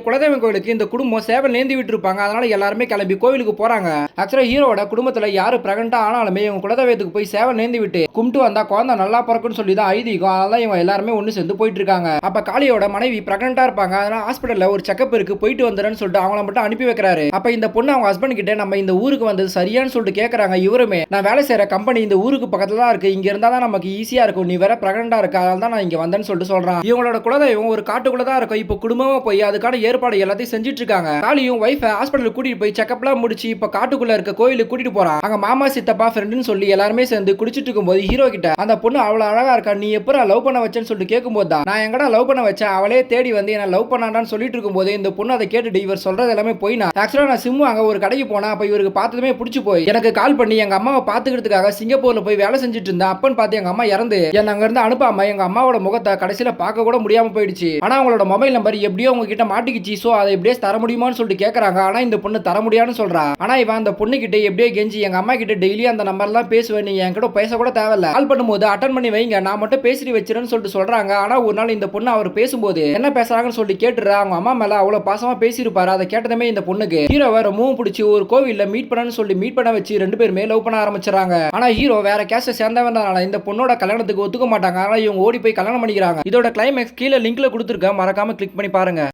குலதெய்வம் கோயிலுக்கு இந்த குடும்பம் சேவை நேர்ந்து விட்டு இருப்பாங்க. அதனால எல்லாருமே கிளம்பி கோவிலுக்கு போறாங்க. ஆக்சுவலா ஹீரோட குடும்பத்துல யாரு பிரெக்னென்ட்டா ஆனாலுமே இவங்க குலதெய்வத்துக்கு போய் சேவை நேர்ந்து விட்டு கும்பிட்டு வந்தா குழந்தை நல்லா பிறக்கும்னு சொல்லி தான் ஐதீகம். அதனால இவங்க எல்லாருமே ஒண்ணு சேர்ந்து போயிட்டு இருக்காங்க. அப்ப காளியோட மனைவி பிரெக்னென்ட்டா இருப்பாங்க. அதனால ஹாஸ்பிடல்ல ஒரு செக்அப் இருக்கு, போயிட்டு வந்துறேன்னு சொல்லிட்டு அவங்கள மட்டும் அனுப்பி வைக்கிறாரு. அப்ப இந்த பொண்ணு அவங்க ஹஸ்பண்ட் கிட்ட நம்ம இந்த ஊருக்கு வந்தது சரியான்னு சொல்லிட்டு கேக்குறாங்க. இவருமே நான் வேலை செய்யற கம்பெனி இந்த ஊருக்கு பக்கத்துல தான் இருக்கு, இங்க இருந்தா தான் நமக்கு ஈஸியா இருக்கும், நீ வேற பிரெக்னென்ட்டா இருக்க, அதனால தான் நான் இங்க வந்தேன்னு சொல்லிட்டு சொல்றான். இவங்களோட குலதெய்வம் ஒரு காட்டுக்குள்ள தான் இருக்கும். இப்போ குடும்பமா போய் அதுக்கான ஏற்பாடு எல்லாத்தையும் செஞ்சுட்டு இருக்காங்க. காளியும் வைஃப ஹாஸ்பிடல் கூட்டிட்டு போய் செக்அப்லாம் முடிச்சு இப்ப காட்டுக்குள்ள இருக்க கோயிலுக்கு கூட்டிட்டு போறான். அங்க மாமா சித்தப்பா ஃப்ரெண்டுன்னு சொல்லி எல்லாருமே சேர்ந்து குடிச்சிட்டு இருக்கும்போது ஹீரோ கிட்ட அந்த பொண்ணு அவ்வளவு அழகா இருக்கா, நீ எப்பரா லவ் பண்ண வச்சேன்னு சொல்லிட்டு கேட்கும்போது தான் நான் எங்கடா லவ் பண்ண வச்சேன், அவளே தேடி வந்து என்ன லவ் பண்ணான்னு சொல்லிட்டு இருக்கும்போது இந்த பொண்ணு அதை கேட்டுட்டு இவர் சொல்றது எல்லாமே போய் நான் ஆக்சுவலா நான் சிம்மு அங்க ஒரு கடைக்கு போனா அப்ப இவருக்கு பார்த்ததுமே பிடிச்சு போய் எனக்கு கால் பண்ணி எங்க அம்மாவை பாத்துக்கிறதுக்காக சிங்கப்பூர்ல போய் வேலை செஞ்சுட்டு இருந்தேன். அப்பன்னு பார்த்து எங்க அம்மா இறந்து என்ன அங்க இருந்து அனுப்பாம எங்க அம்மாவோட முகத்தை கடைசியில பார்க்க கூட முடியாம போயிடுச்சு. ஆனா அவங்களோட மொபைல் நம்பர் எப்படியோ உங்ககிட்ட மாட்டிக்கிச்சு, சோ அதை எப்படியே தர முடியுமான்னு சொல்லிட்டு கேக்குறாங்க. ஆனா இந்த பொண்ணு தர முடியாதுன்னு சொல்றா. ஆனா இவன் அந்த பொண்ணு கிட்ட எப்படியே கெஞ்சி எங்க அம்மா கிட்ட டெய்லி அந்த நம்பர்லாம் பேசுவேன், நீங்க என்கிட்ட பேச கூட தேவையில்ல, கால் பண்ணும்போது அட்டன் பண்ணி வைங்க, நான் மட்டும் பேசிட்டு வச்சிருன்னு சொல்லிட்டு சொல்றாங்க. ஆனா ஒரு நாள் இந்த பொண்ணு அவர் பேசும்போது என்ன பேசுறாங்கன்னு சொல்லிட்டு கேட்டுறா. அவங்க அம்மா மேல அவ்வளவு பாசமா பேசியிருப்பாரு. அதை கேட்டதுமே இந்த பொண்ணுக்கு ஹீரோவை ரொம்பவும் பிடிச்சி ஒரு கோவில்ல மீட் பண்ணு சொல்லி மீட் பண்ண வச்சு ரெண்டு பேருமே லவ் பண்ண ஆரம்பிச்சாங்க. ஆனா ஹீரோ வேற கேஸ்ட சேர்ந்தவனால இந்த பொண்ணோட கல்யாணத்துக்கு ஒத்துக்க மாட்டாங்க. ஆனா இவங்க ஓடி போய் கல்யாணம் பண்ணிக்கிறாங்க. இதோட கிளைமேக்ஸ் கீழே லிங்க்ல கொடுத்துருக்கேன், மறக்காம கிளிக் பண்ணி பாருங்க.